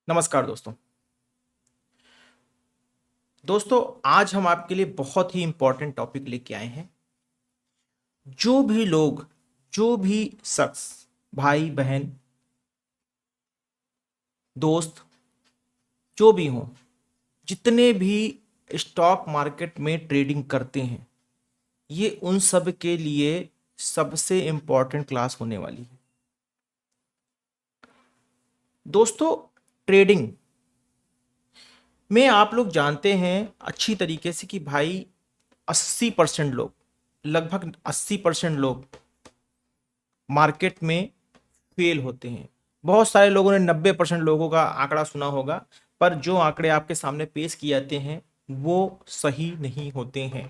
नमस्कार दोस्तों आज हम आपके लिए बहुत ही इंपॉर्टेंट टॉपिक लेके आए हैं। जो भी लोग, जो भी शख्स, भाई बहन, दोस्त, जो भी हों, जितने भी स्टॉक मार्केट में ट्रेडिंग करते हैं, ये उन सब के लिए सबसे इंपॉर्टेंट क्लास होने वाली है। दोस्तों, ट्रेडिंग में आप लोग जानते हैं अच्छी तरीके से कि भाई 80% लोग, लगभग 80% लोग मार्केट में फेल होते हैं। बहुत सारे लोगों ने 90% लोगों का आंकड़ा सुना होगा, पर जो आंकड़े आपके सामने पेश किए जाते हैं वो सही नहीं होते हैं।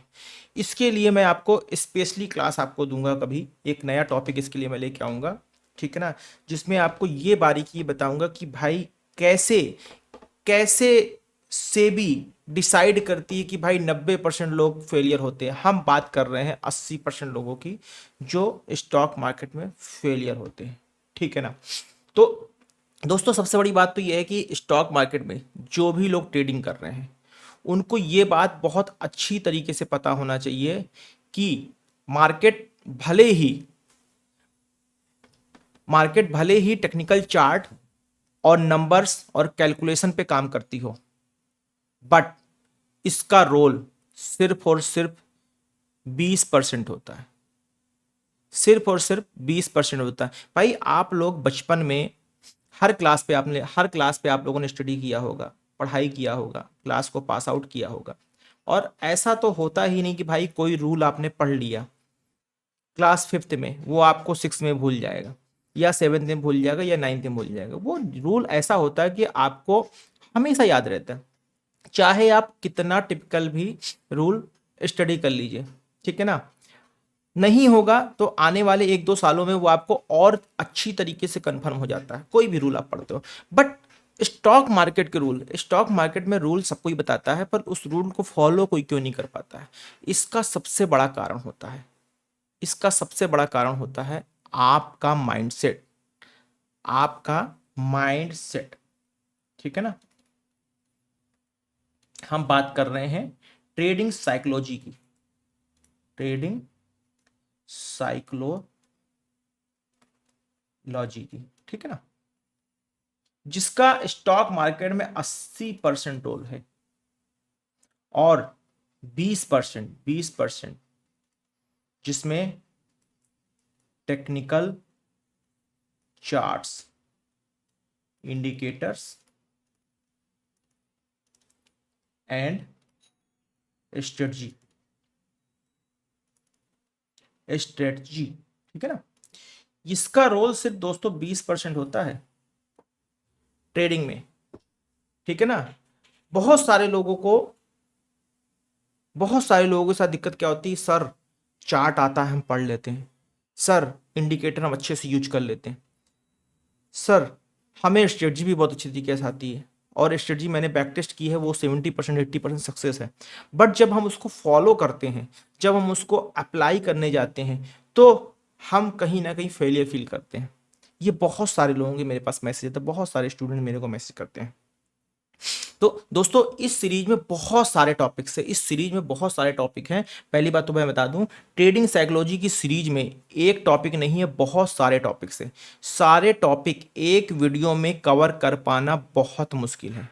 इसके लिए मैं आपको स्पेशली क्लास आपको दूंगा, कभी एक नया टॉपिक इसके लिए मैं लेके आऊंगा, ठीक है ना, जिसमें आपको ये बारीकी बताऊंगा कि भाई कैसे कैसे सेबी डिसाइड करती है कि भाई 90% लोग फेलियर होते हैं। हम बात कर रहे हैं 80% लोगों की जो स्टॉक मार्केट में फेलियर होते हैं, ठीक है ना। तो दोस्तों, सबसे बड़ी बात तो यह है कि स्टॉक मार्केट में जो भी लोग ट्रेडिंग कर रहे हैं उनको ये बात बहुत अच्छी तरीके से पता होना चाहिए कि मार्केट भले ही मार्केट भले ही टेक्निकल चार्ट और नंबर्स और कैलकुलेशन पे काम करती हो, बट इसका रोल सिर्फ और सिर्फ 20% होता है। सिर्फ और सिर्फ 20% होता है। भाई आप लोग बचपन में हर क्लास पे आप लोगों ने स्टडी किया होगा, पढ़ाई किया होगा, क्लास को पास आउट किया होगा। और ऐसा तो होता ही नहीं कि भाई कोई रूल आपने पढ़ लिया क्लास फिफ्थ में, वो आपको सिक्स में भूल जाएगा या सेवेंथ में भूल जाएगा या नाइन्थ में भूल जाएगा। वो रूल ऐसा होता है कि आपको हमेशा याद रहता है, चाहे आप कितना टिपिकल भी रूल स्टडी कर लीजिए, ठीक है ना। नहीं होगा तो आने वाले 1-2 सालों में वो आपको और अच्छी तरीके से कंफर्म हो जाता है, कोई भी रूल आप पढ़ते हो। बट स्टॉक मार्केट में रूल सबको ही बताता है, पर उस रूल को फॉलो कोई क्यों नहीं कर पाता है। इसका सबसे बड़ा कारण होता है इसका सबसे बड़ा कारण होता है आपका माइंडसेट। आपका माइंडसेट, ठीक है ना। हम बात कर रहे हैं ट्रेडिंग साइकोलॉजी की, ट्रेडिंग साइकोलॉजी की, ठीक है ना, जिसका स्टॉक मार्केट में 80% रोल है और 20% जिसमें technical charts, indicators and strategy, ठीक है ना। इसका रोल सिर्फ दोस्तों 20% होता है ट्रेडिंग में, ठीक है ना। बहुत सारे लोगों को बहुत सारे लोगों के साथ दिक्कत क्या होती है, सर चार्ट आता है हम पढ़ लेते हैं, सर इंडिकेटर हम अच्छे से यूज कर लेते हैं, सर हमें स्ट्रेटजी भी बहुत अच्छी तरीके से आती है और स्ट्रेटजी मैंने बैक टेस्ट की है, वो 70% 80% सक्सेस है। बट जब हम उसको फॉलो करते हैं, जब हम उसको अप्लाई करने जाते हैं, तो हम कहीं ना कहीं फेलियर फील करते हैं। ये बहुत सारे लोगों के मेरे पास मैसेज आता है, बहुत सारे स्टूडेंट मेरे को मैसेज करते हैं। तो दोस्तों, इस सीरीज में बहुत सारे टॉपिक्स है, इस सीरीज में बहुत सारे टॉपिक हैं। पहली बात तो मैं बता दूं, ट्रेडिंग साइकोलॉजी की सीरीज में एक टॉपिक नहीं है, बहुत सारे टॉपिक्स हैं। सारे टॉपिक एक वीडियो में कवर कर पाना बहुत मुश्किल है।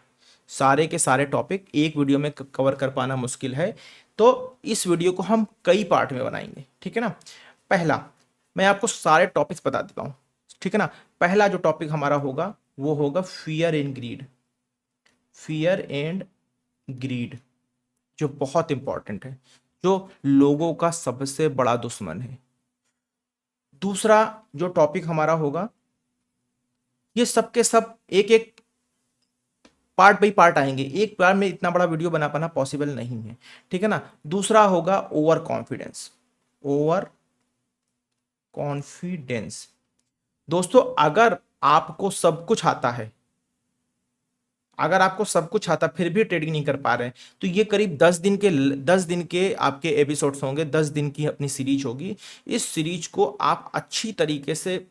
सारे के सारे टॉपिक एक वीडियो में कवर कर पाना मुश्किल है। तो इस वीडियो को हम कई पार्ट में बनाएंगे, ठीक है ना। पहला, मैं आपको सारे टॉपिक्स बता देता हूँ, ठीक है ना। पहला जो टॉपिक हमारा होगा वो होगा fear and greed. Fear and greed, जो बहुत इंपॉर्टेंट है, जो लोगों का सबसे बड़ा दुश्मन है। दूसरा जो टॉपिक हमारा होगा, ये सबके सब एक एक पार्ट बाई पार्ट आएंगे, एक बार में इतना बड़ा वीडियो बना पाना पॉसिबल नहीं है, ठीक है ना। दूसरा होगा ओवर कॉन्फिडेंस। ओवर कॉन्फिडेंस, दोस्तों अगर आपको सब कुछ आता फिर भी ट्रेडिंग नहीं कर पा रहे हैं, तो ये करीब 10 दिन के आपके एपिसोड्स होंगे, 10 दिन की अपनी सीरीज होगी। इस सीरीज को आप अच्छी तरीके से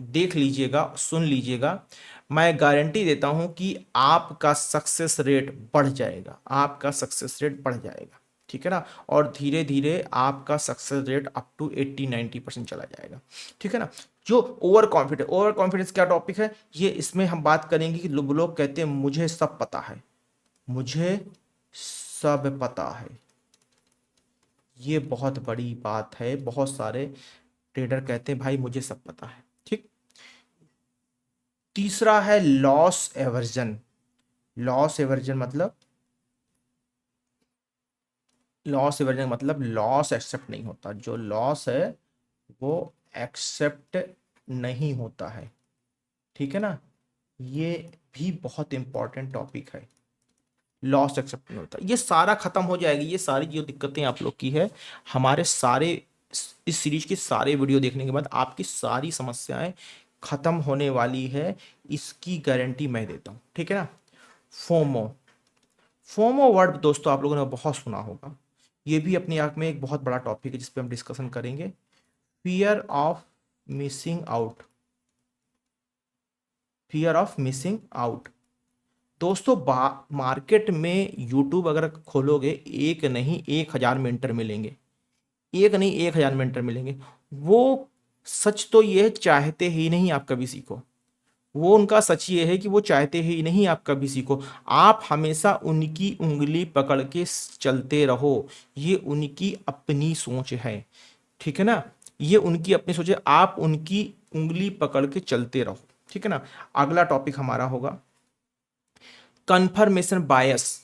देख लीजिएगा, सुन लीजिएगा। मैं गारंटी देता हूं कि आपका सक्सेस रेट बढ़ जाएगा, आपका सक्सेस रेट बढ़ जाएगा, ठीक है ना। और धीरे धीरे आपका सक्सेस रेट अप टू 80-90% चला जाएगा, ठीक है ना। जो ओवर कॉन्फिडेंस क्या टॉपिक है ये, इसमें हम बात करेंगे कि लोग कहते हैं मुझे सब पता है, मुझे सब पता है। ये बहुत बड़ी बात है, बहुत सारे ट्रेडर कहते हैं भाई मुझे सब पता है, ठीक। तीसरा है लॉस एवर्जन। लॉस एवर्जन मतलब, लॉस एवर्जन मतलब लॉस एक्सेप्ट नहीं होता, जो लॉस है वो एक्सेप्ट नहीं होता है, ठीक है ना। ये भी बहुत इंपॉर्टेंट टॉपिक है, लॉस एक्सेप्ट नहीं होता। ये सारा खत्म हो जाएगी, ये सारी जो दिक्कतें आप लोग की है, हमारे सारे इस सीरीज के सारे वीडियो देखने के बाद आपकी सारी समस्याएं खत्म होने वाली है, इसकी गारंटी मैं देता हूं, ठीक है ना। फोमो, फोमो वर्ड दोस्तों आप लोगों ने बहुत सुना होगा, ये भी अपने आप में एक बहुत बड़ा टॉपिक है जिस पे हम डिस्कशन करेंगे। Fear of missing out, fear of missing out. दोस्तों मार्केट में यूट्यूब अगर खोलोगे, एक नहीं 1,000 मेंटर मिलेंगे, एक नहीं 1,000 मेंटर मिलेंगे। वो सच तो ये चाहते ही नहीं आप कभी सीखो, वो उनका सच ये है कि वो चाहते ही नहीं आप कभी सीखो। आप हमेशा उनकी उंगली पकड़ के चलते रहो, ये उनकी अपनी सोच है, ठीक है ना। ये उनकी अपनी सोच है, आप उनकी उंगली पकड़ के चलते रहो, ठीक है ना। अगला टॉपिक हमारा होगा कन्फर्मेशन बायस।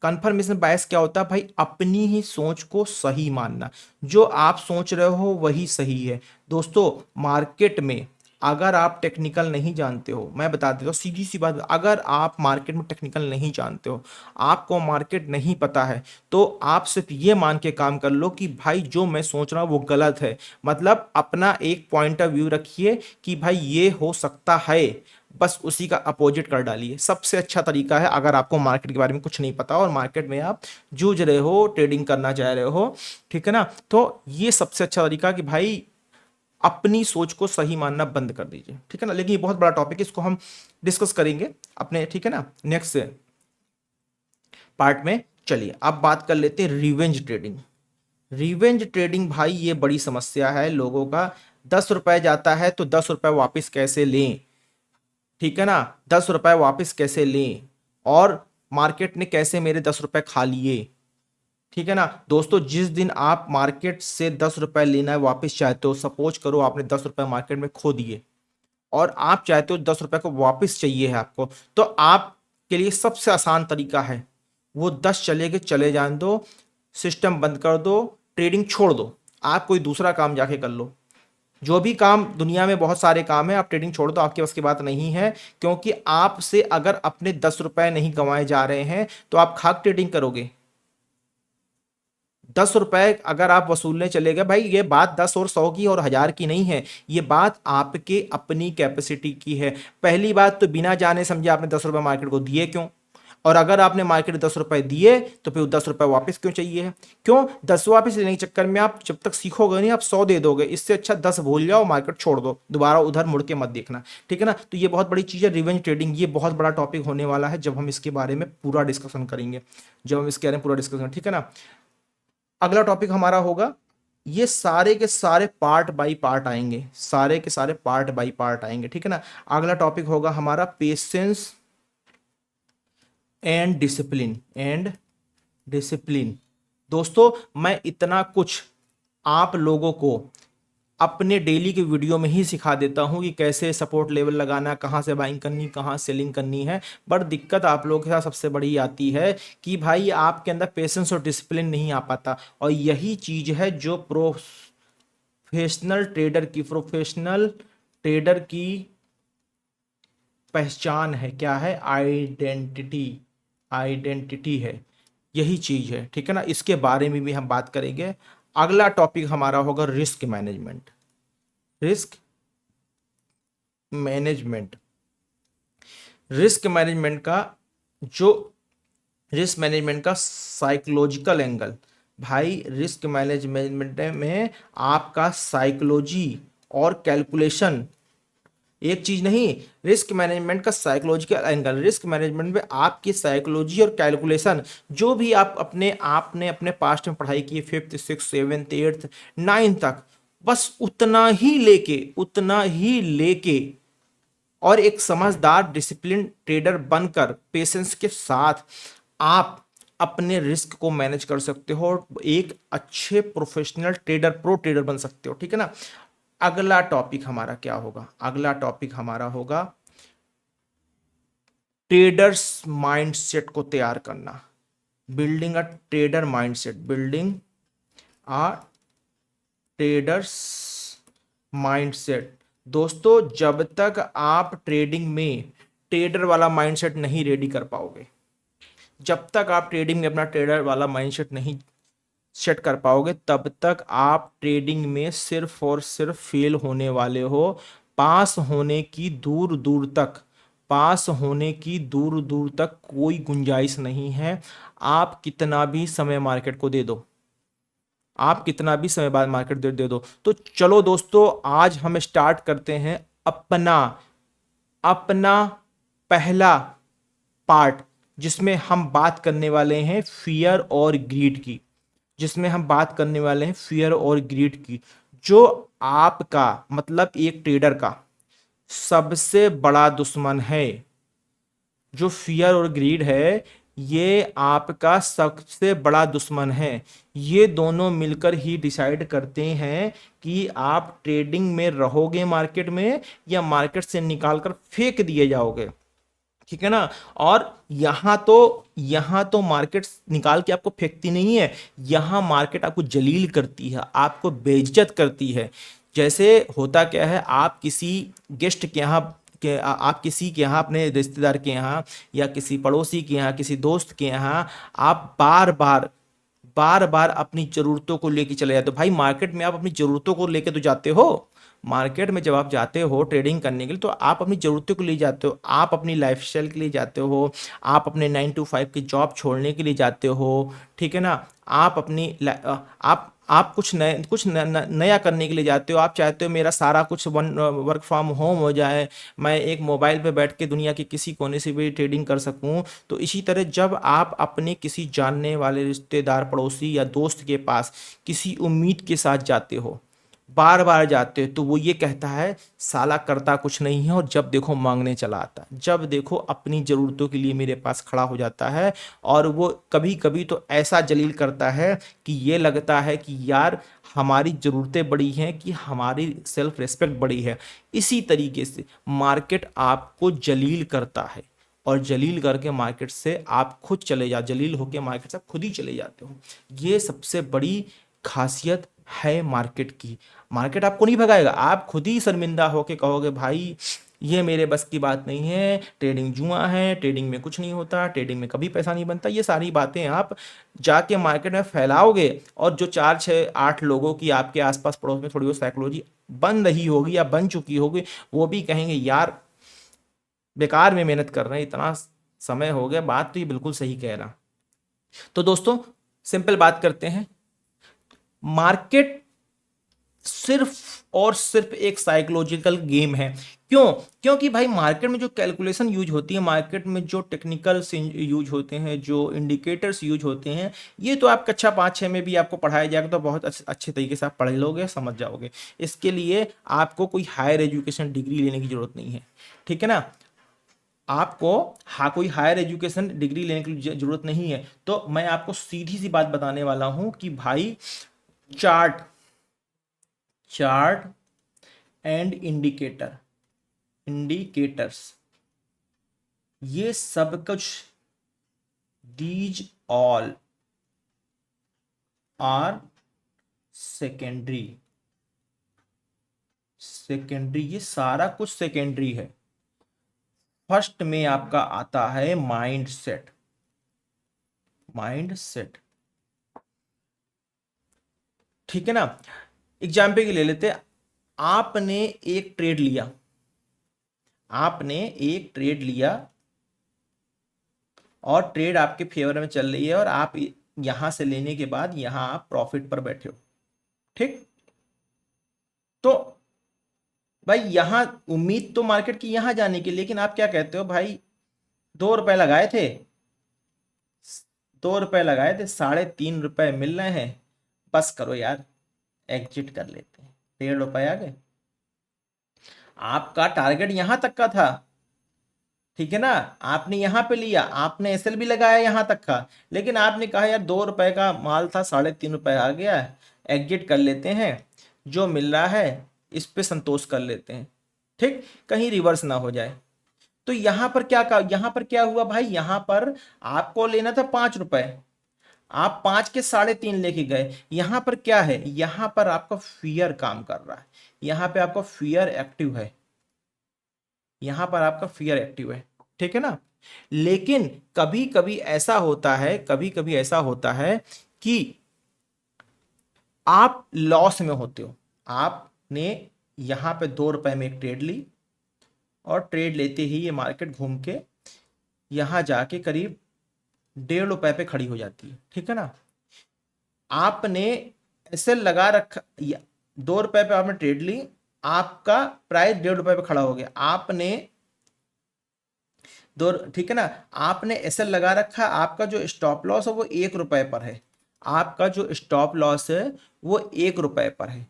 कन्फर्मेशन बायस क्या होता है भाई, अपनी ही सोच को सही मानना, जो आप सोच रहे हो वही सही है। दोस्तों मार्केट में अगर आप टेक्निकल नहीं जानते हो, मैं बता देता हूँ सीधी सी बात, अगर आप मार्केट में टेक्निकल नहीं जानते हो, आपको मार्केट नहीं पता है, तो आप सिर्फ ये मान के काम कर लो कि भाई जो मैं सोच रहा हूँ वो गलत है। मतलब अपना एक पॉइंट ऑफ व्यू रखिए कि भाई ये हो सकता है, बस उसी का अपोजिट कर डालिए। सबसे अच्छा तरीका है, अगर आपको मार्केट के बारे में कुछ नहीं पता और मार्केट में आप जूझ रहे हो, ट्रेडिंग करना चाह रहे हो, ठीक है ना, तो ये सबसे अच्छा तरीका कि भाई अपनी सोच को सही मानना बंद कर दीजिए, ठीक है ना। लेकिन ये बहुत बड़ा टॉपिक है, इसको हम डिस्कस करेंगे अपने, ठीक है ना, नेक्स्ट पार्ट में। चलिए अब बात कर लेते हैं रिवेंज ट्रेडिंग। रिवेंज ट्रेडिंग भाई ये बड़ी समस्या है लोगों का। 10 रुपए जाता है तो 10 रुपए वापस कैसे लें, ठीक है ना, 10 रुपए वापस कैसे लें, और मार्केट ने कैसे मेरे 10 रुपए खा लिए, ठीक है ना। दोस्तों जिस दिन आप मार्केट से 10 रुपए लेना है वापस चाहते हो, सपोज करो आपने 10 रुपए मार्केट में खो दिए और आप चाहते हो 10 रुपए को वापस चाहिए है आपको, तो आपके लिए सबसे आसान तरीका है वो 10 चले गए चले जाने दो, सिस्टम बंद कर दो, ट्रेडिंग छोड़ दो, आप कोई दूसरा काम जाके कर लो। जो भी काम दुनिया में बहुत सारे काम है, आप ट्रेडिंग छोड़ दो, आपके बस की बात नहीं है। क्योंकि आपसे अगर अपने 10 रुपए नहीं कमाए जा रहे हैं तो आप खाक ट्रेडिंग करोगे। 10 रुपए अगर आप वसूलने चले गए, भाई ये बात 10 और 100 की और 1,000 की नहीं है, ये बात आपके अपनी कैपेसिटी की है। पहली बात तो बिना जाने समझे आपने 10 रुपए मार्केट को दिए क्यों, और अगर आपने मार्केट 10 रुपए दिए तो फिर 10 रुपए वापस क्यों चाहिए है, क्यों 10 वापस लेने के चक्कर में आप जब तक सीखोगे नहीं आप 100 दे दोगे। इससे अच्छा 10 भूल जाओ, मार्केट छोड़ दो, दोबारा उधर मुड़ के मत देखना, ठीक है ना। तो ये बहुत बड़ी चीज है रिवेंज ट्रेडिंग, ये बहुत बड़ा टॉपिक होने वाला है जब हम इसके बारे में पूरा डिस्कशन करेंगे, जब हम इसके बारे में पूरा डिस्कशन, ठीक है ना। अगला टॉपिक हमारा होगा, ये सारे के सारे पार्ट बाय पार्ट आएंगे, सारे के सारे पार्ट बाय पार्ट आएंगे, ठीक है ना। अगला टॉपिक होगा हमारा patience and discipline, and discipline. दोस्तों मैं इतना कुछ आप लोगों को अपने डेली के वीडियो में ही सिखा देता हूं कि कैसे सपोर्ट लेवल लगाना, कहां से बाइंग करनी, कहां सेलिंग करनी है। बट दिक्कत आप लोगों के साथ सबसे बड़ी आती है कि भाई आपके अंदर पेशेंस और डिसिप्लिन नहीं आ पाता, और यही चीज है जो प्रोफेशनल ट्रेडर की पहचान है। क्या है, आइडेंटिटी, आइडेंटिटी है, यही चीज है, ठीक है ना। इसके बारे में भी हम बात करेंगे। अगला टॉपिक हमारा होगा risk management. Risk management, risk management का जो रिस्क मैनेजमेंट का साइकोलॉजिकल एंगल, भाई रिस्क मैनेजमेंट में आपका साइकोलॉजी और कैलकुलेशन एक चीज नहीं, रिस्क मैनेजमेंट का साइकोलॉजिकल एंगल, रिस्क मैनेजमेंट में आपकी साइकोलॉजी और कैलकुलेशन, जो भी आप अपने आपने अपने पास्ट में पढ़ाई की, fifth six seventh eighth ninth तक, बस उतना ही लेके और एक समझदार डिसिप्लिन ट्रेडर बनकर पेशेंस के साथ आप अपने रिस्क को मैनेज कर सकते हो और एक अच्छे प्रोफेशनल ट्रेडर, प्रो ट्रेडर बन सकते हो। ठीक है ना। अगला टॉपिक हमारा क्या होगा? अगला टॉपिक हमारा होगा ट्रेडर्स माइंडसेट को तैयार करना, building a trader mindset, building a traders mindset. दोस्तों, जब तक आप ट्रेडिंग में ट्रेडर वाला माइंडसेट नहीं रेडी कर पाओगे, जब तक आप ट्रेडिंग में अपना ट्रेडर वाला माइंडसेट नहीं सेट कर पाओगे, तब तक आप ट्रेडिंग में सिर्फ और सिर्फ फेल होने वाले हो। पास होने की दूर दूर तक, पास होने की दूर दूर तक कोई गुंजाइश नहीं है। आप कितना भी समय मार्केट को दे दो, आप कितना भी समय बाद मार्केट दे दो। तो चलो दोस्तों, आज हम स्टार्ट करते हैं अपना अपना पहला पार्ट, जिसमें हम बात करने वाले हैं फियर और ग्रीड की, जिसमें हम बात करने वाले हैं फियर और ग्रीड की, जो आपका मतलब एक ट्रेडर का सबसे बड़ा दुश्मन है। जो फियर और ग्रीड है, ये आपका सबसे बड़ा दुश्मन है। ये दोनों मिलकर ही डिसाइड करते हैं कि आप ट्रेडिंग में रहोगे मार्केट में, या मार्केट से निकालकर फेंक दिए जाओगे। ठीक है ना। और यहां तो मार्केट निकाल के आपको फेंकती नहीं है, यहां मार्केट आपको जलील करती है, आपको बेइज्जत करती है। जैसे होता क्या है, आप किसी गेस्ट के यहाँ आप किसी के यहाँ, अपने रिश्तेदार के यहाँ या किसी पड़ोसी के यहाँ, किसी दोस्त के यहाँ आप बार बार अपनी जरूरतों को लेके चले जाते हो। भाई मार्केट में आप अपनी जरूरतों को लेके तो जाते हो। मार्केट में जब आप जाते हो ट्रेडिंग करने के लिए, तो आप अपनी ज़रूरतों के लिए जाते हो, आप अपनी लाइफस्टाइल के लिए जाते हो, आप अपने 9 to 5 की जॉब छोड़ने के लिए जाते हो। ठीक है ना। आप अपनी आप कुछ नया करने के लिए जाते हो। आप चाहते हो मेरा सारा कुछ वर्क फ्रॉम होम हो जाए, मैं एक मोबाइल पे बैठ के दुनिया के किसी कोने से भी ट्रेडिंग कर सकूं। तो इसी तरह जब आप अपने किसी जानने वाले रिश्तेदार, पड़ोसी या दोस्त के पास किसी उम्मीद के साथ जाते हो, बार बार जाते हो, तो वो ये कहता है साला करता कुछ नहीं है, और जब देखो मांगने चला आता है, जब देखो अपनी ज़रूरतों के लिए मेरे पास खड़ा हो जाता है। और वो कभी कभी तो ऐसा जलील करता है कि ये लगता है कि यार हमारी ज़रूरतें बड़ी हैं कि हमारी सेल्फ रिस्पेक्ट बड़ी है। इसी तरीके से मार्केट आपको जलील करता है, और जलील करके मार्केट से आप खुद चले जा जलील होके मार्केट से खुद ही चले जाते हो। ये सबसे बड़ी खासियत है मार्केट की। मार्केट आपको नहीं भगाएगा, आप खुद ही शर्मिंदा होके कहोगे भाई ये मेरे बस की बात नहीं है, ट्रेडिंग जुआ है, ट्रेडिंग में कुछ नहीं होता, ट्रेडिंग में कभी पैसा नहीं बनता। ये सारी बातें आप जाके मार्केट में फैलाओगे, और जो 4 6 8 लोगों की आपके आसपास पड़ोस में थोड़ी बहुत साइकोलॉजी बन रही होगी या बन चुकी होगी, वो भी कहेंगे यार बेकार में मेहनत कर रहे हैं, इतना समय हो गया। बात तो ये बिल्कुल सही कह रहा। तो दोस्तों, सिंपल बात करते हैं, मार्केट सिर्फ और सिर्फ एक साइकोलॉजिकल गेम है। क्यों? क्योंकि भाई मार्केट में जो कैलकुलेशन यूज होती है, मार्केट में जो टेक्निकल्स यूज होते हैं, जो इंडिकेटर्स यूज होते हैं, ये तो आप कक्षा 5 6 में भी आपको पढ़ाया जाएगा, तो बहुत अच्छे तरीके से आप पढ़ लोगे, समझ जाओगे। इसके लिए आपको कोई हायर एजुकेशन डिग्री लेने की जरूरत नहीं है। ठीक है ना। आपको कोई हायर एजुकेशन डिग्री लेने की जरूरत नहीं है। तो मैं आपको सीधी सी बात बताने वाला हूं कि भाई चार्ट चार्ट एंड इंडिकेटर्स, ये सब कुछ, दीज ऑल आर सेकेंडरी, ये सारा कुछ सेकेंडरी है। फर्स्ट में आपका आता है माइंड सेट। ठीक है ना। एग्जाम्पल के ले लेते हैं, आपने एक ट्रेड लिया, आपने एक ट्रेड लिया और ट्रेड आपके फेवर में चल रही है, और आप यहां से लेने के बाद यहां आप प्रॉफिट पर बैठे हो। ठीक। तो भाई यहाँ उम्मीद तो मार्केट की यहाँ जाने की, लेकिन आप क्या कहते हो भाई, 2 रुपए लगाए थे, 2 रुपए लगाए थे, 3.5 रुपए मिल रहे हैं, बस करो यार, एग्जिट कर लेते हैं। 1.5 रुपए आ गए, आपका टारगेट यहां तक का था, ठीक है ना, आपने यहां पे लिया, आपने एसएल भी लगाया यहां तक का, लेकिन आपने कहा यार 2 रुपए का माल था, 3.5 रुपए आ गया, एग्जिट कर लेते हैं, जो मिल रहा है इस पे संतोष कर लेते हैं, ठीक, कहीं रिवर्स ना हो जाए। तो यहां पर क्या कहा, यहां पर क्या हुआ भाई, यहां पर आपको लेना था 5 रुपए, आप 5 के 3.5 लेके गए, यहां पर क्या है, यहां पर आपका फियर काम कर रहा है, यहां पे आपका फियर एक्टिव है, यहां पर आपका फियर एक्टिव है, ठीक है ना। लेकिन कभी कभी ऐसा होता है, कभी कभी ऐसा होता है कि आप लॉस में होते हो, आपने यहां पे 2 रुपए में एक ट्रेड ली, और ट्रेड लेते ही ये मार्केट घूम के यहां जाके करीब 1.5 रुपए पे खड़ी हो जाती है, ठीक है ना। आपने ऐसे लगा रखा, 2 रुपए पे आपने ट्रेड ली, आपका प्राइस 1.5 रुपए पे खड़ा हो गया, आपने दो, ठीक है ना, आपने एसएल लगा रखा, आपका जो स्टॉप लॉस है वो 1 रुपए पर है, आपका जो स्टॉप लॉस है वो 1 रुपए पर है,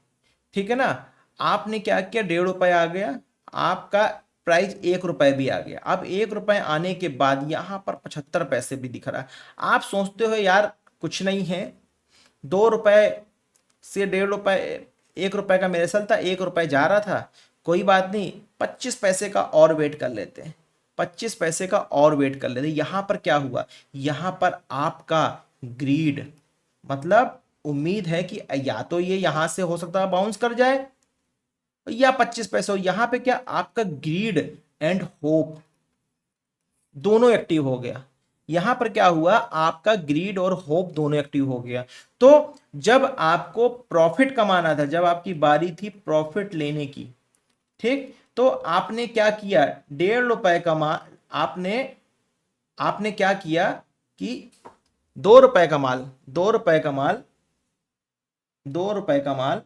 ठीक है ना। आपने क्या किया, 1.5 रुपए आ गया, आपका प्राइस 1 रुपए भी आ गया। अब 1 रुपए आने के बाद यहाँ पर 75 पैसे भी दिख रहा है, आप सोचते हो यार कुछ नहीं है, 2 रुपए से 1.5 रुपए, 1 रुपए का मेरे साल था, 1 रुपए जा रहा था, कोई बात नहीं, 25 पैसे का और वेट कर लेते हैं, 25 पैसे का और वेट कर लेते हैं। यहां पर क्या हुआ, यहां पर आपका ग्रीड, मतलब उम्मीद है कि या तो ये यहां से हो सकता है बाउंस कर जाए, या 25 पैसे हो, यहां पे क्या आपका ग्रीड एंड होप दोनों एक्टिव हो गया, यहां पर क्या हुआ, आपका ग्रीड और होप दोनों एक्टिव हो गया। तो जब आपको प्रॉफिट कमाना था, जब आपकी बारी थी प्रॉफिट लेने की, ठीक, तो आपने क्या किया, 1.5 रुपए का माल, आपने आपने क्या किया कि 2 रुपए का माल, 2 रुपए का माल, 2 रुपए का माल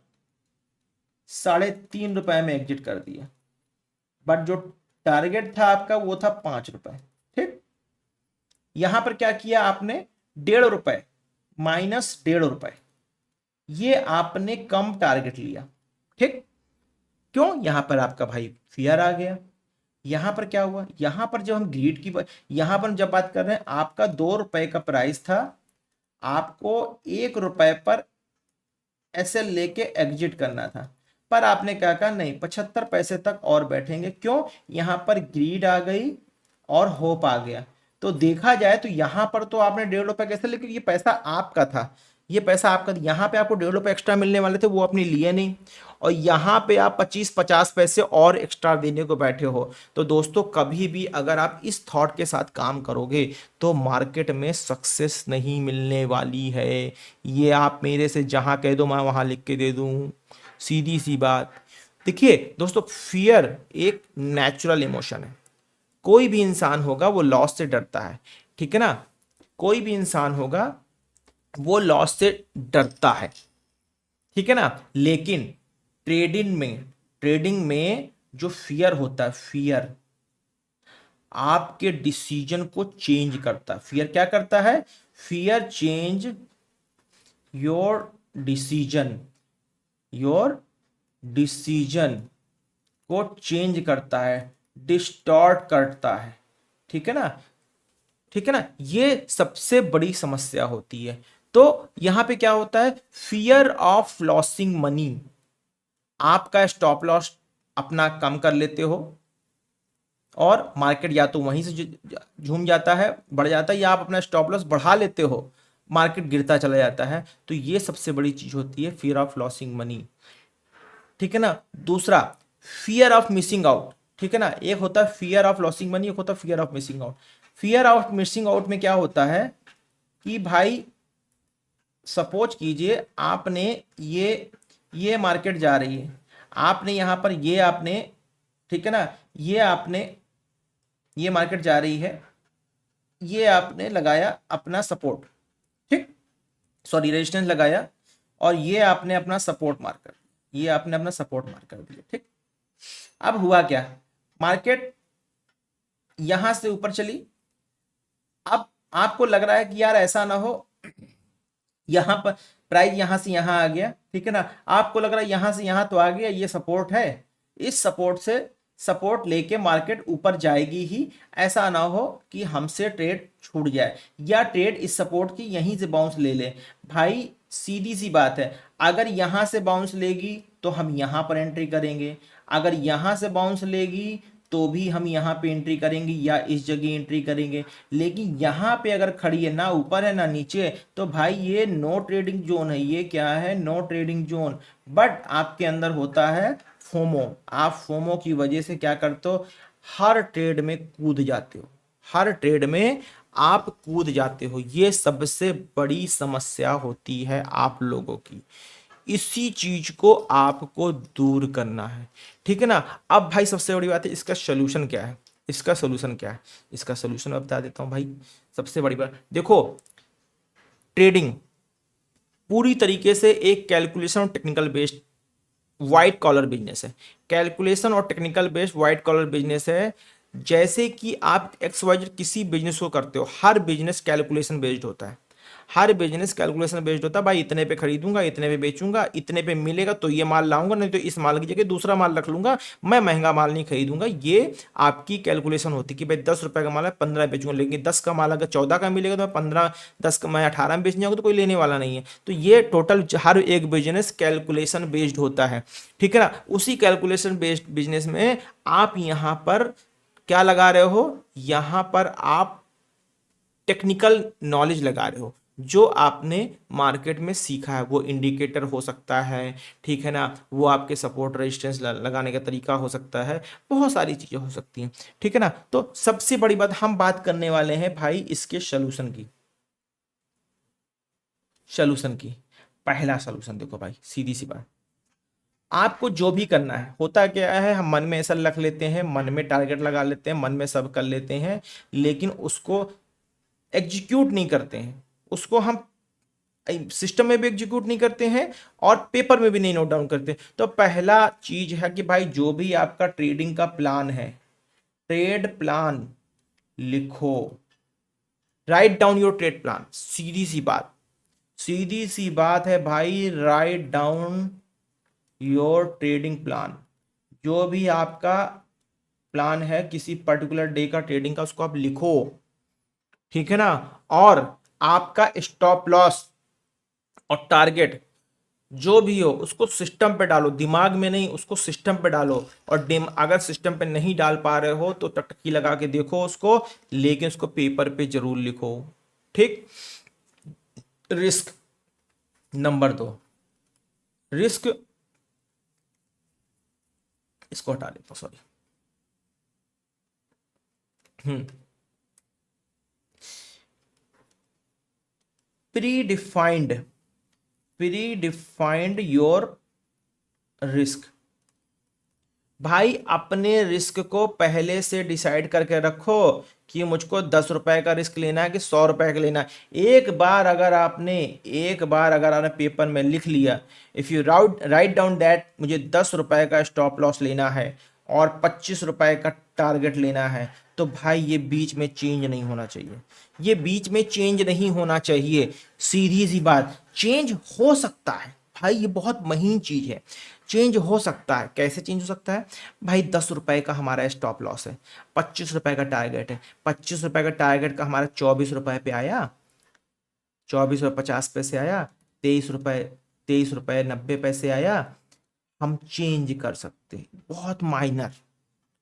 3.5 रुपए में एग्जिट कर दिया, बट जो टारगेट था आपका वो था 5 रुपए, ठीक। यहां पर क्या किया आपने, 1.5 रुपए माइनस 1.5 रुपए, ये आपने कम टारगेट लिया, ठीक। क्यों, यहां पर आपका भाई फियर आ गया। यहां पर क्या हुआ, यहां पर जब हम ग्रीड की यहां पर जब बात कर रहे हैं, आपका 2 रुपए का प्राइस था, आपको 1 रुपए पर एसएल लेके एग्जिट करना था, पर आपने क्या कहा, नहीं, 75 पैसे तक और बैठेंगे, क्यों, यहां पर ग्रीड आ गई और होप आ गया। तो देखा जाए तो यहां पर तो आपने 1.5 रुपए कैसे, लेकिन ये पैसा आपका था, ये पैसा आपका, यहाँ पे आपको 1.5 रुपए एक्स्ट्रा मिलने वाले थे, वो आपने लिए नहीं, और यहाँ पे आप 25-50 पैसे और एक्स्ट्रा देने को बैठे हो। तो दोस्तों कभी भी अगर आप इस थॉट के साथ काम करोगे तो मार्केट में सक्सेस नहीं मिलने वाली है। ये आप मेरे से जहाँ कह दो मैं वहाँ लिख के दे दूँ, सीधी सी बात। देखिए दोस्तों, फियर एक नेचुरल इमोशन है, कोई भी इंसान होगा वो लॉस से डरता है, ठीक है ना, कोई भी इंसान होगा वो लॉस से डरता है, ठीक है ना। लेकिन ट्रेडिंग में जो फियर होता है, फियर आपके डिसीजन को चेंज करता है। फियर क्या करता है, fear change your decision, your decision को चेंज करता है, डिस्टॉर्ट करता है, ठीक है ना, ठीक है ना, ये सबसे बड़ी समस्या होती है। तो यहां पे क्या होता है, फियर ऑफ लॉसिंग मनी, आपका स्टॉप लॉस अपना कम कर लेते हो, और मार्केट या तो वहीं से झूम जाता है, बढ़ जाता है, या आप अपना स्टॉप लॉस बढ़ा लेते हो, मार्केट गिरता चला जाता है। तो ये सबसे बड़ी चीज होती है, फियर ऑफ लॉसिंग मनी, ठीक है ना। दूसरा, फियर ऑफ मिसिंग आउट, ठीक है ना, एक होता है फियर ऑफ लॉसिंग मनी, एक होता है fear of missing out. Fear of missing out में क्या होता है कि भाई सपोज कीजिए आपने ये मार्केट जा रही है, आपने यहां पर ये आपने, ठीक है ना, ये आपने, ये मार्केट जा रही है, ये आपने लगाया अपना सपोर्ट, ठीक, सॉरी रेजिस्टेंस लगाया, और ये आपने अपना सपोर्ट मार्कर, ये आपने अपना सपोर्ट मार्कर दिया, ठीक। अब हुआ क्या, मार्केट यहां से ऊपर चली। अब आपको लग रहा है कि यार ऐसा ना हो यहां पर प्राइस यहां से यहां आ गया, ठीक है ना, आपको लग रहा है यहां से यहां तो आ गया, ये सपोर्ट है, इस सपोर्ट से सपोर्ट लेके मार्केट ऊपर जाएगी ही। ऐसा ना हो कि हमसे ट्रेड छूट जाए या ट्रेड इस सपोर्ट की यहीं से बाउंस ले ले। भाई सीधी सी बात है, अगर यहां से बाउंस लेगी तो हम यहां पर एंट्री करेंगे, अगर यहां से बाउंस लेगी तो भी हम यहाँ पे एंट्री करेंगे या इस जगह एंट्री करेंगे। लेकिन यहाँ पे अगर खड़ी है, ना ऊपर है ना नीचे, तो भाई ये नो ट्रेडिंग जोन है। ये क्या है, नो ट्रेडिंग जोन। बट आपके अंदर होता है फोमो। आप फोमो की वजह से क्या करते हो, हर ट्रेड में कूद जाते हो, हर ट्रेड में आप कूद जाते हो। ये सबसे बड़ी समस्या होती है आप लोगों की। इसी चीज को आपको दूर करना है, ठीक है ना। अब भाई सबसे बड़ी बात है, इसका सोल्यूशन क्या है, इसका सोल्यूशन क्या है, इसका सोल्यूशन मैं बता देता हूं भाई। सबसे बड़ी बात देखो, ट्रेडिंग पूरी तरीके से एक कैलकुलेशन और technical based white collar business है। कैलकुलेशन और technical based white collar business है। जैसे कि आप XYZ किसी बिजनेस को करते हो, हर बिजनेस कैलकुलेशन बेस्ड होता है, हर बिजनेस कैलकुलेशन बेस्ड होता है। भाई इतने पे खरीदूंगा, इतने पे बेचूंगा, इतने पे मिलेगा तो ये माल लाऊंगा, नहीं तो इस माल की जगह दूसरा माल रख लूंगा, मैं महंगा माल नहीं खरीदूंगा। ये आपकी कैलकुलेशन होती है कि भाई 10 रुपए का माल है 15 बेचूंगा, लेकिन 10 का माल अगर 14 का मिलेगा तो मैं 15, 10 का मैं 18 में बेचने जाऊंगा तो कोई लेने वाला नहीं है। तो ये टोटल हर एक बिजनेस कैलकुलेशन बेस्ड होता है, ठीक है ना। उसी कैलकुलेशन बेस्ड बिजनेस में आप यहां पर क्या लगा रहे हो, यहां पर आप टेक्निकल नॉलेज लगा रहे हो। जो आपने मार्केट में सीखा है, वो इंडिकेटर हो सकता है, ठीक है ना, वो आपके सपोर्ट रेजिस्टेंस लगाने का तरीका हो सकता है, बहुत सारी चीजें हो सकती हैं, ठीक है ना। तो सबसे बड़ी बात हम बात करने वाले हैं भाई इसके सोल्यूशन की। सोल्यूशन की पहला सोल्यूशन देखो भाई, सीधी सी बात, आपको जो भी करना है, होता क्या है, हम मन में ऐसा रख लेते हैं, मन में टारगेट लगा लेते हैं, मन में सब कर लेते हैं, लेकिन उसको एग्जीक्यूट नहीं करते हैं, उसको हम सिस्टम में भी एग्जीक्यूट नहीं करते हैं और पेपर में भी नहीं नोट डाउन करते। तो पहला चीज है कि भाई जो भी आपका ट्रेडिंग का प्लान है, ट्रेड प्लान लिखो, right down your trade plan. सीधी सी बात, सीधी सी बात है भाई, right down your trading plan. जो भी आपका प्लान है किसी पर्टिकुलर डे का ट्रेडिंग का, उसको आप लिखो, ठीक है ना। और आपका स्टॉप लॉस और टारगेट जो भी हो उसको सिस्टम पे डालो, दिमाग में नहीं, उसको सिस्टम पे डालो। और अगर सिस्टम पे नहीं डाल पा रहे हो तो टकटकी लगा के देखो उसको, लेकिन उसको पेपर पे जरूर लिखो, ठीक। रिस्क नंबर 2, रिस्क, इसको हटा देता हूं, sorry. Pre defined, pre defined your risk. भाई अपने रिस्क को पहले से डिसाइड करके रखो कि मुझको 10 रुपए का रिस्क लेना है कि 100 रुपए का लेना है। एक बार अगर आपने पेपर में लिख लिया, if you write down that मुझे 10 रुपए का स्टॉप लॉस लेना है और 25 रुपए का टारगेट लेना है, तो भाई ये बीच में चेंज नहीं होना चाहिए, ये बीच में चेंज नहीं होना चाहिए। सीधी सी बात, चेंज हो सकता है भाई, ये बहुत महीन चीज है, चेंज हो सकता है। कैसे चेंज हो सकता है भाई, 10 रुपए का हमारा स्टॉप लॉस है, 25 रुपए का टारगेट है, 25 रुपए का टारगेट का हमारा 24 रुपए पे आया, 24 रुपये 50 पैसे आया, 23 रुपए, 23 रुपये 90 पैसे आया, हम चेंज कर सकते हैं, बहुत माइनर।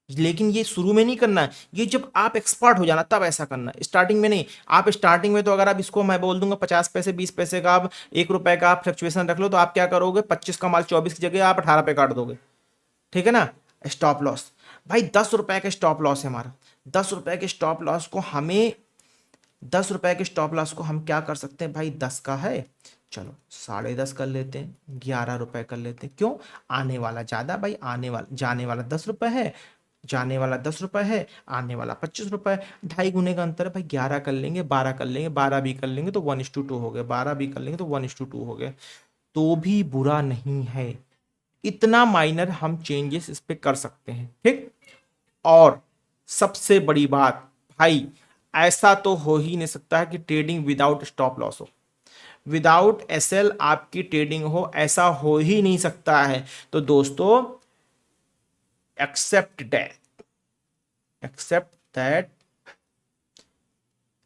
लेकिन ये शुरू में नहीं करना है, ये जब आप एक्सपर्ट हो जाना तब ऐसा करना है, स्टार्टिंग में नहीं। आप स्टार्टिंग में तो अगर आप इसको मैं बोल दूंगा 50 पैसे 20 पैसे का, आप 1 रुपए का आप फ्लक्चुएशन रख लो, तो आप क्या करोगे, 25 का माल 24 की जगह आप 18 पे काट दोगे, ठीक है ना। स्टॉप लॉस भाई 10 रुपए का स्टॉप लॉस है हमारा, 10 रुपए के स्टॉप लॉस को हमें 10 रुपए के स्टॉप लॉस को हम क्या कर सकते हैं भाई, 10 का है, चलो 10.5 कर लेते हैं, 11 रुपए कर लेते हैं। क्यों, आने वाला ज्यादा भाई, आने वाला जाने वाला 10 रुपए है, जाने वाला 10 रुपए है, आने वाला 25 रुपए, 2.5 गुने का अंतर है भाई। 11 कर लेंगे, 12 कर लेंगे, 12 भी कर लेंगे तो 1:2 हो गए, 12 भी कर लेंगे तो 1:2 हो गए, तो भी बुरा नहीं है, इतना माइनर हम चेंजेस इस पे कर सकते हैं, ठीक। और सबसे बड़ी बात भाई, ऐसा तो हो ही नहीं सकता है कि ट्रेडिंग विदाउट स्टॉप लॉस हो, विदाउट एसएल आपकी ट्रेडिंग हो, ऐसा हो ही नहीं सकता है। तो दोस्तों except that, except that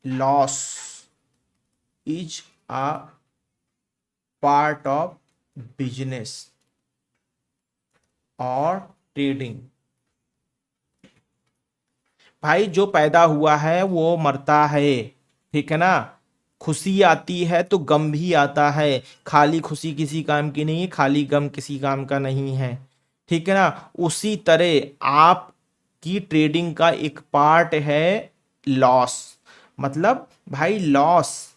loss is a part of business और ट्रेडिंग। भाई जो पैदा हुआ है वो मरता है, ठीक है ना। खुशी आती है तो गम भी आता है, खाली खुशी किसी काम की नहीं है, खाली गम किसी काम का नहीं है, ठीक है ना। उसी तरह आपकी ट्रेडिंग का एक पार्ट है लॉस। मतलब भाई लॉस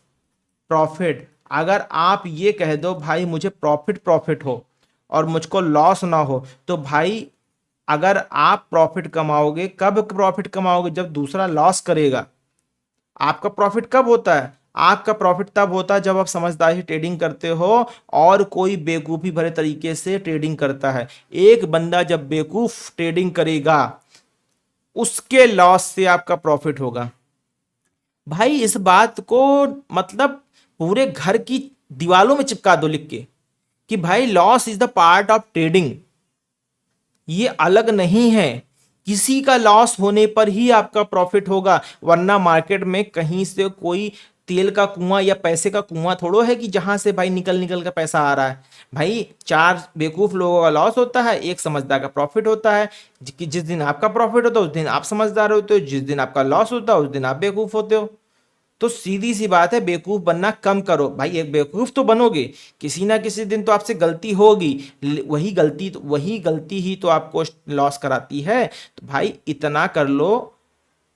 प्रॉफिट, अगर आप ये कह दो भाई मुझे प्रॉफिट प्रॉफिट हो और मुझको लॉस ना हो, तो भाई अगर आप प्रॉफिट कमाओगे, कब प्रॉफिट कमाओगे, जब दूसरा लॉस करेगा। आपका प्रॉफिट कब होता है? आपका प्रॉफिट तब होता है जब आप समझदारी से ट्रेडिंग करते हो और कोई बेवकूफ़ी भरे तरीके से ट्रेडिंग करता है। एक बंदा जब बेवकूफ ट्रेडिंग करेगा, उसके लॉस से आपका प्रॉफिट होगा। भाई इस बात को मतलब पूरे घर की दीवालों में चिपका दो लिख के कि भाई loss is the part of trading, ये अलग नहीं है। किसी का लॉस होने पर ही आपका प्रॉफिट होगा, वरना मार्केट में कहीं से कोई तेल का कुआं या पैसे का कुआं थोड़ो है कि जहां से भाई निकल निकल का पैसा आ रहा है। भाई चार बेवकूफ लोगों का लॉस होता है, एक समझदार का प्रॉफिट होता है। कि जिस दिन आपका प्रॉफिट होता है उस दिन आप समझदार होते हो, जिस दिन आपका लॉस होता है उस दिन आप बेवकूफ होते हो। तो सीधी सी बात है, बेवकूफ बनना कम करो भाई। एक बेवकूफ तो बनोगे, किसी ना किसी दिन तो आपसे गलती होगी, वही गलती ही तो आपको लॉस कराती है। तो भाई इतना कर लो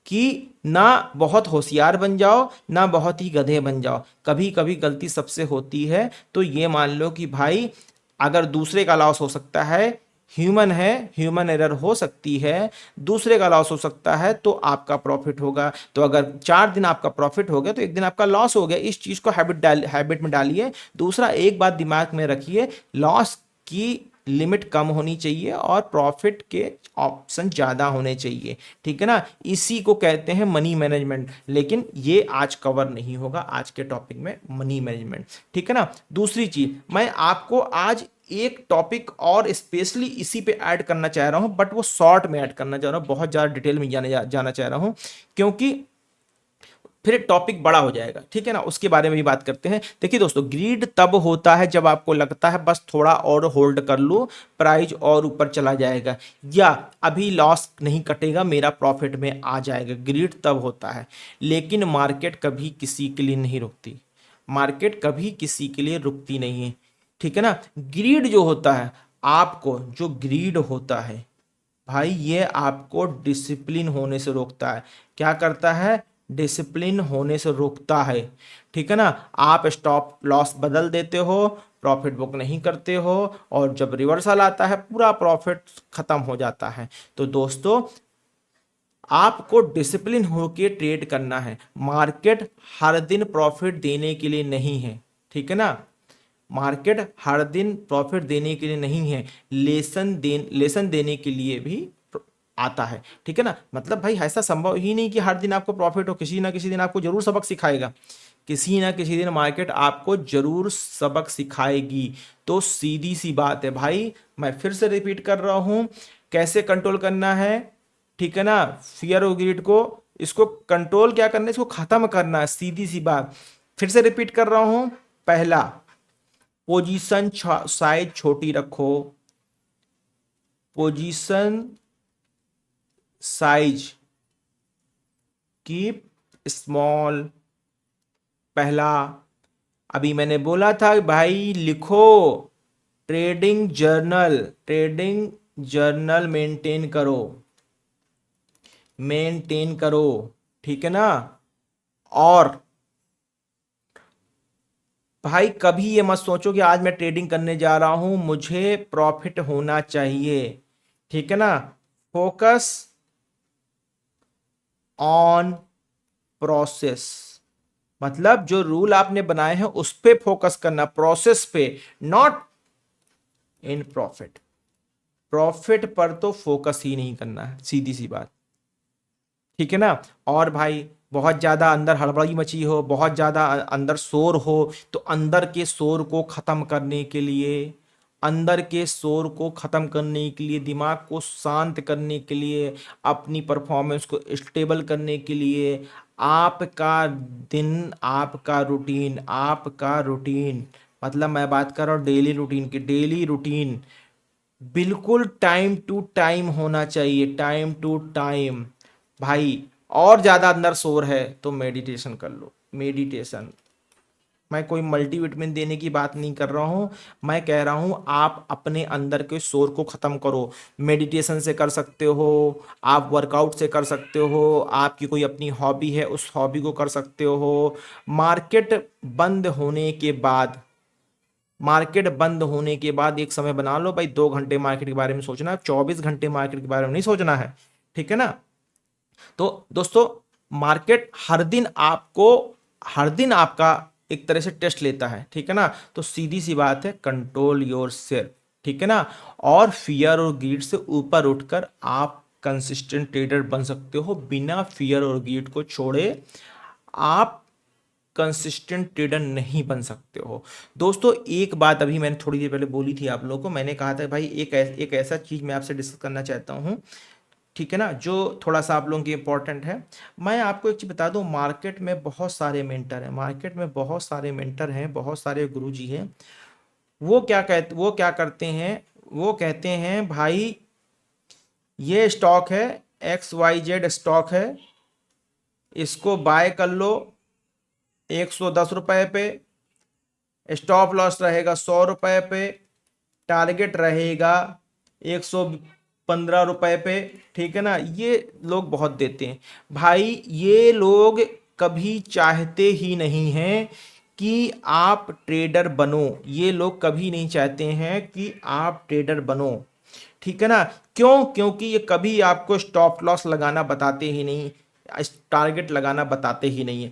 कि ना बहुत होशियार बन जाओ ना बहुत ही गधे बन जाओ। कभी कभी गलती सबसे होती है, तो ये मान लो कि भाई अगर दूसरे का लॉस हो सकता है, ह्यूमन है, ह्यूमन एरर हो सकती है, दूसरे का लॉस हो सकता है तो आपका प्रॉफिट होगा। तो अगर 4 दिन आपका प्रॉफिट हो गया तो एक दिन आपका लॉस हो गया। इस चीज को हैबिट में डालिए। दूसरा एक बात दिमाग में रखिए, लॉस की लिमिट कम होनी चाहिए और प्रॉफिट के ऑप्शन ज़्यादा होने चाहिए, ठीक है ना। इसी को कहते हैं मनी मैनेजमेंट, लेकिन ये आज कवर नहीं होगा आज के टॉपिक में मनी मैनेजमेंट, ठीक है ना। दूसरी चीज मैं आपको आज एक टॉपिक और स्पेशली इसी पे ऐड करना चाह रहा हूं, बट वो शॉर्ट में ऐड करना चाह रहा हूं, बहुत ज़्यादा डिटेल में जाना चाह रहा हूं, क्योंकि फिर टॉपिक बड़ा हो जाएगा, ठीक है ना। उसके बारे में भी बात करते हैं। देखिए दोस्तों, ग्रीड तब होता है जब आपको लगता है बस थोड़ा और होल्ड कर लो, प्राइस और ऊपर चला जाएगा या अभी लॉस नहीं कटेगा, मेरा प्रॉफिट में आ जाएगा, ग्रीड तब होता है। लेकिन मार्केट कभी किसी के लिए नहीं रुकती, मार्केट कभी किसी के लिए रुकती नहीं है, ठीक है ना। ग्रीड जो होता है, आपको जो ग्रीड होता है भाई, ये आपको डिसिप्लिन होने से रोकता है। क्या करता है? डिसिप्लिन होने से रोकता है, ठीक है ना। आप स्टॉप लॉस बदल देते हो, प्रॉफिट बुक नहीं करते हो, और जब रिवर्सल आता है पूरा प्रॉफिट खत्म हो जाता है। तो दोस्तों आपको डिसिप्लिन होके ट्रेड करना है। मार्केट हर दिन प्रॉफिट देने के लिए नहीं है, ठीक है ना। मार्केट हर दिन प्रॉफिट देने के लिए नहीं है, लेसन देने के लिए भी आता है, ठीक है ना। मतलब भाई ऐसा संभव ही नहीं कि हर दिन आपको प्रॉफिट हो, किसी ना किसी दिन आपको जरूर सबक सिखाएगा, किसी ना किसी दिन मार्केट आपको जरूर सबक सिखाएगी। तो सीधी सी बात है भाई, मैं फिर से रिपीट कर रहा हूं, कैसे कंट्रोल करना है, ठीक है ना। फियर ऑफ ग्रीड को, इसको कंट्रोल क्या करना है, इसको खत्म करना है, सीधी सी बात। फिर से रिपीट कर रहा हूं, पहला पोजीशन साइज छोटी रखो, पोजीशन साइज कीप स्मॉल। पहला, अभी मैंने बोला था भाई लिखो, ट्रेडिंग जर्नल मेंटेन करो, ठीक है ना। और भाई कभी ये मत सोचो कि आज मैं ट्रेडिंग करने जा रहा हूं मुझे प्रॉफिट होना चाहिए, ठीक है ना। फोकस ऑन प्रोसेस, मतलब जो रूल आपने बनाए हैं उस पे फोकस करना, प्रोसेस पे, नॉट इन प्रॉफिट, प्रॉफिट पर तो फोकस ही नहीं करना है, सीधी सी बात, ठीक है ना। और भाई बहुत ज्यादा अंदर हड़बड़ी मची हो, बहुत ज्यादा अंदर शोर हो, तो अंदर के शोर को खत्म करने के लिए, अंदर के शोर को खत्म करने के लिए, दिमाग को शांत करने के लिए, अपनी परफॉर्मेंस को स्टेबल करने के लिए, आपका दिन, आपका रूटीन, मतलब मैं बात कर रहा हूँ डेली रूटीन की, डेली रूटीन बिल्कुल टाइम टू टाइम होना चाहिए, टाइम टू टाइम भाई। और ज्यादा अंदर शोर है तो मेडिटेशन कर लो, मेडिटेशन। मैं कोई मल्टीविटामिन देने की बात नहीं कर रहा हूं, मैं कह रहा हूं आप अपने अंदर के शोर को खत्म करो। मेडिटेशन से कर सकते हो, आप वर्कआउट से कर सकते हो, आपकी कोई अपनी हॉबी है उस हॉबी को कर सकते हो। मार्केट बंद होने के बाद, मार्केट बंद होने के बाद एक समय बना लो भाई, 2 घंटे मार्केट के बारे में सोचना है, 24 घंटे मार्केट के बारे में नहीं सोचना है, ठीक है ना। तो दोस्तों, मार्केट हर दिन आपको, हर दिन आपका एक तरह से टेस्ट लेता है, ठीक है ना। तो सीधी सी बात है, कंट्रोल योर सेल्फ, ठीक है ना। और फियर और ग्रीड से ऊपर उठकर आप कंसिस्टेंट ट्रेडर बन सकते हो, बिना फियर और ग्रीड को छोड़े आप कंसिस्टेंट ट्रेडर नहीं बन सकते हो। दोस्तों एक बात अभी मैंने थोड़ी देर पहले बोली थी आप लोगों को, मैंने कहा था भाई एक ऐसा चीज मैं आपसे डिस्कस करना चाहता हूँ, ठीक है ना, जो थोड़ा सा आप लोगों की इंपॉर्टेंट है। मैं आपको एक चीज बता दूं, मार्केट में बहुत सारे मेंटर हैं, मार्केट में बहुत सारे मेंटर हैं, बहुत सारे गुरुजी हैं। वो क्या करते हैं, वो कहते हैं भाई ये स्टॉक है, XYZ स्टॉक है, इसको बाय कर लो 110 रुपए पे, स्टॉप लॉस रहेगा 100 रुपए पे, टारगेट रहेगा 115 रुपए पे, ठीक है ना। ये लोग बहुत देते हैं भाई, ये लोग कभी चाहते ही नहीं हैं कि आप ट्रेडर बनो, ये लोग कभी नहीं चाहते हैं कि आप ट्रेडर बनो, ठीक है ना। क्यों? क्योंकि ये कभी आपको स्टॉप लॉस लगाना बताते ही नहीं, टारगेट लगाना बताते ही नहीं है।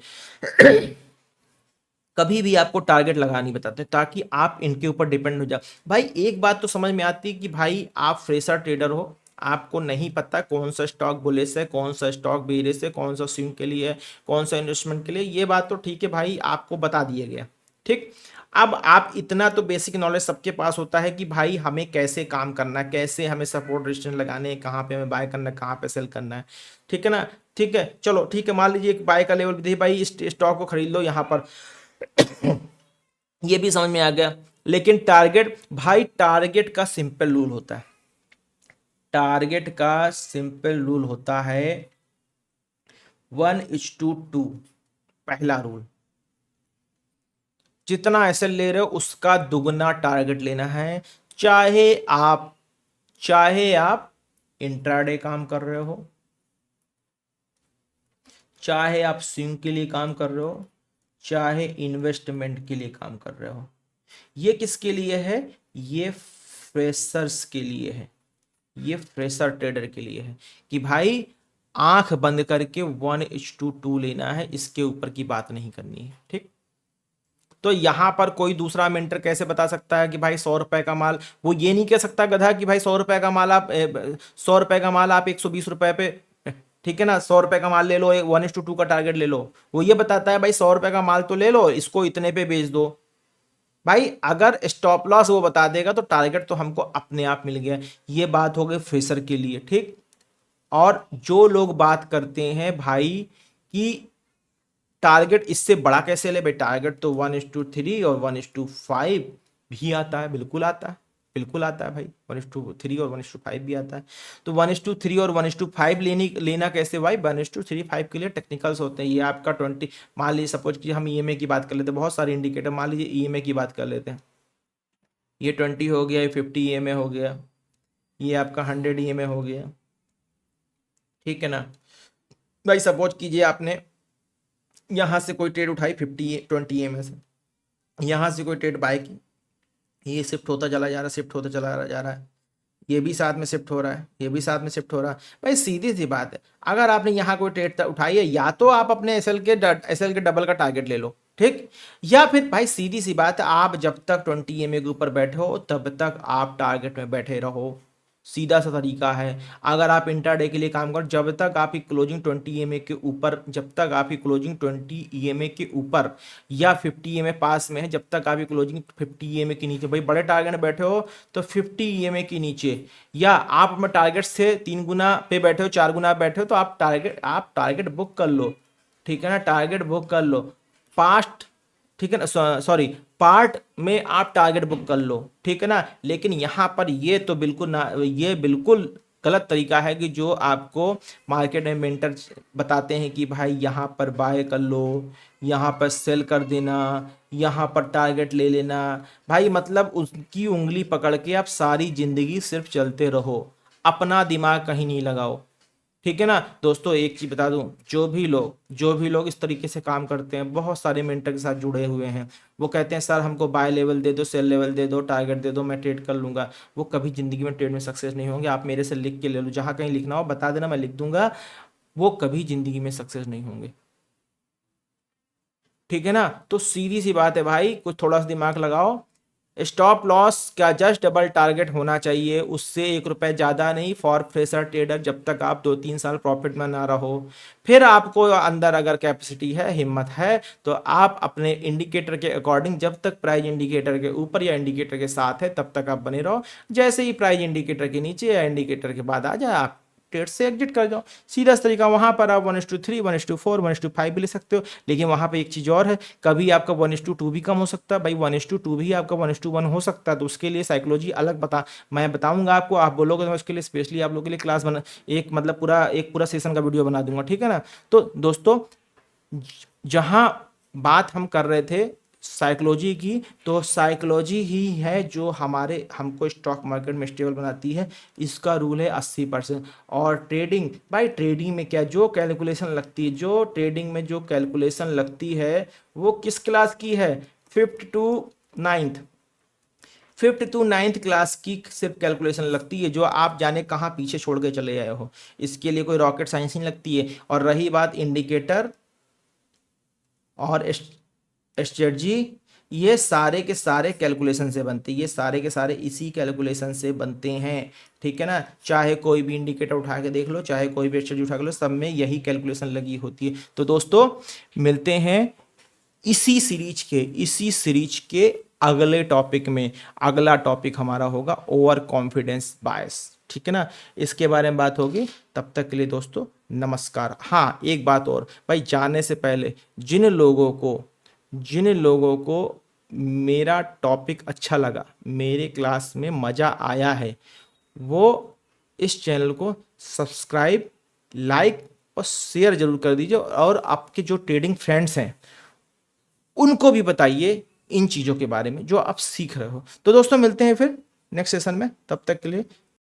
कभी भी आपको टारगेट लगा नहीं बताते, ताकि आप इनके ऊपर डिपेंड हो जाए। भाई एक बात तो समझ में आती है कि भाई आप फ्रेशर ट्रेडर हो, आपको नहीं पता कौन सा स्टॉक बुलिश है, कौन सा स्टॉक बेरिश है, कौन सा स्विंग के लिए है, कौन सा इन्वेस्टमेंट के लिए, ये बात तो ठीक है भाई, आपको बता दिया गया, ठीक। अब आप इतना तो बेसिक नॉलेज सबके पास होता है कि भाई हमें कैसे काम करना है, कैसे हमें सपोर्ट रेजिस्टेंस लगाने हैं, कहाँ पे हमें बाय करना है, कहाँ पे सेल करना है, ठीक है ना। ठीक है, चलो ठीक है, मान लीजिए एक बाय का लेवल भी भाई इस स्टॉक को खरीद लो यहाँ पर, ये भी समझ में आ गया। लेकिन टारगेट, भाई टारगेट का सिंपल रूल होता है, टारगेट का सिंपल रूल होता है 1:2। पहला रूल, जितना एसएल ले रहे हो उसका दुगना टारगेट लेना है। चाहे आप चाहे आप इंट्राडे काम कर रहे हो, चाहे आप स्विंग के लिए काम कर रहे हो, चाहे इन्वेस्टमेंट के लिए काम कर रहे हो। ये किसके लिए है? ये फ्रेशर्स के लिए है, ये फ्रेशर ट्रेडर के लिए है कि भाई आंख बंद करके 1:2 लेना है, इसके ऊपर की बात नहीं करनी है, ठीक। तो यहां पर कोई दूसरा मेंटर कैसे बता सकता है कि भाई 100 रुपए का माल, वो ये नहीं कह सकता गधा कि भाई 100 रुपए का माल आप 100 रुपए का माल आप 120 रुपए पे, ठीक है ना, 100 रुपए का माल ले लो, 1:2 का टारगेट ले लो। वो ये बताता है भाई 100 रुपए का माल तो ले लो, इसको इतने पे बेच दो। भाई अगर स्टॉप लॉस वो बता देगा तो टारगेट तो हमको अपने आप मिल गया। ये बात हो गई फ्रेशर के लिए, ठीक। और जो लोग बात करते हैं भाई कि टारगेट इससे बड़ा कैसे ले, भाई टारगेट तो 1:3 और 1:5 भी आता है, बिल्कुल आता है, बिल्कुल आता है भाई, 1:3 और 1:5 भी आता है। तो 1:3 और 1:5 लेना कैसे भाई, 1:3 के लिए टेक्निकल्स होते हैं। ये आपका 20, मान लीजिए सपोज कि हम ईएमए की बात कर लेते हैं, बहुत सारे इंडिकेटर, मान लीजिए ईएमए की बात कर लेते हैं, ये 20 हो गया, ये 50 ईएमए हो गया, ये आपका 100 ईएमए हो गया, ठीक है ना। भाई सपोज कीजिए आपने यहाँ से कोई ट्रेड उठाई 20 ईएमए से, यहाँ से कोई ट्रेड बाय की, ये शिफ्ट होता चला जा रहा है, शिफ्ट होता चला जा रहा है, ये भी साथ में शिफ्ट हो रहा है, ये भी साथ में शिफ्ट हो रहा है। भाई सीधी सी बात है, अगर आपने यहाँ कोई ट्रेड उठाई है, या तो आप अपने एसएल के डबल का टारगेट ले लो, ठीक। या फिर भाई सीधी सी बात है, आप जब तक 20 ईएमए के ऊपर बैठे हो तब तक आप टारगेट में बैठे रहो, सीधा सा तरीका है। अगर आप इंट्राडे के लिए काम करो, जब तक आपकी क्लोजिंग 20 ईएमए के ऊपर, जब तक आपकी क्लोजिंग 20 ईएमए के ऊपर या 50 ईएमए पास में है, जब तक आपकी क्लोजिंग 50 ईएमए के नीचे, भाई बड़े टारगेट में बैठे हो तो 50 ईएमए के नीचे, या आप अपने टारगेट से 3 गुना पे बैठे हो, 4 गुना बैठे हो, तो आप टारगेट बुक कर लो, ठीक है ना, टारगेट बुक कर लो। पास्ट, ठीक है ना, सॉरी, पार्ट में आप टारगेट बुक कर लो, ठीक है ना। लेकिन यहाँ पर ये तो बिल्कुल ना, ये बिल्कुल गलत तरीका है कि जो आपको मार्केट में मेंटर बताते हैं कि भाई यहाँ पर बाय कर लो, यहाँ पर सेल कर देना, यहाँ पर टारगेट ले लेना। भाई मतलब उसकी उंगली पकड़ के आप सारी जिंदगी सिर्फ चलते रहो, अपना दिमाग कहीं नहीं लगाओ, ठीक है ना। दोस्तों एक चीज बता दूं, जो भी लोग इस तरीके से काम करते हैं, बहुत सारे मेंटर के साथ जुड़े हुए हैं, वो कहते हैं सर हमको बाय लेवल दे दो, सेल लेवल दे दो, टारगेट दे दो, मैं ट्रेड कर लूंगा। वो कभी जिंदगी में ट्रेड में सक्सेस नहीं होंगे। आप मेरे से लिख के ले लो, जहां कहीं लिखना हो बता देना, मैं लिख दूंगा। वो कभी जिंदगी में सक्सेस नहीं होंगे, ठीक है ना। तो सीधी सी बात है भाई, कुछ थोड़ा सा दिमाग लगाओ। स्टॉप लॉस का जस्ट डबल टारगेट होना चाहिए, उससे 1 रुपए ज़्यादा नहीं फॉर फ्रेशर ट्रेडर, जब तक आप 2-3 साल प्रॉफिट में ना रहो। फिर आपको अंदर अगर कैपेसिटी है, हिम्मत है, तो आप अपने इंडिकेटर के अकॉर्डिंग, जब तक प्राइस इंडिकेटर के ऊपर या इंडिकेटर के साथ है तब तक आप बने रहो। जैसे ही प्राइस इंडिकेटर के नीचे या इंडिकेटर के बाद आ जाए, आप ट्रेड से एग्जिट कर जाओ, सीधा तरीका। वहां पर आप 1:3, 1:4, 1:5 भी ले सकते हो। लेकिन वहां पे एक चीज और है, कभी आपका 1:2 भी कम हो सकता है भाई, 1:2 भी आपका 1:1 हो सकता है। तो उसके लिए साइकोलॉजी अलग मैं बताऊंगा आपको, आप बोलोगे तो मैं उसके लिए स्पेशली आप लोगों के लिए क्लास बना, एक मतलब पूरा सेशन का वीडियो बना दूंगा, ठीक है ना। तो दोस्तों जहां बात हम कर रहे थे साइकोलॉजी की, तो साइकोलॉजी ही है जो हमको स्टॉक मार्केट में स्टेबल बनाती है। इसका रूल है 80%। और ट्रेडिंग, भाई ट्रेडिंग में क्या जो कैलकुलेशन लगती है, जो ट्रेडिंग में जो कैलकुलेशन लगती है वो किस क्लास की है, फिफ्थ टू नाइन्थ क्लास की सिर्फ कैलकुलेशन लगती है, जो आप जाने कहाँ पीछे छोड़ के चले आए हो। इसके लिए कोई रॉकेट साइंस नहीं लगती है। और रही बात इंडिकेटर और स्ट्रेटजी, ये सारे के सारे कैलकुलेशन से बनते हैं, ये सारे के सारे इसी कैलकुलेशन से बनते हैं, ठीक है ना। चाहे कोई भी इंडिकेटर उठा के देख लो, चाहे कोई भी स्ट्रेटजी उठा के लो, सब में यही कैलकुलेशन लगी होती है। तो दोस्तों मिलते हैं इसी सीरीज के अगले टॉपिक में। अगला टॉपिक हमारा होगा ओवर कॉन्फिडेंस बायस, ठीक है ना, इसके बारे में बात होगी। तब तक के लिए दोस्तों नमस्कार। हाँ एक बात और भाई, जाने से पहले जिन लोगों को मेरा टॉपिक अच्छा लगा, मेरे क्लास में मज़ा आया है, वो इस चैनल को सब्सक्राइब, लाइक और शेयर जरूर कर दीजिए। और आपके जो ट्रेडिंग फ्रेंड्स हैं उनको भी बताइए इन चीज़ों के बारे में जो आप सीख रहे हो। तो दोस्तों मिलते हैं फिर नेक्स्ट सेशन में, तब तक के लिए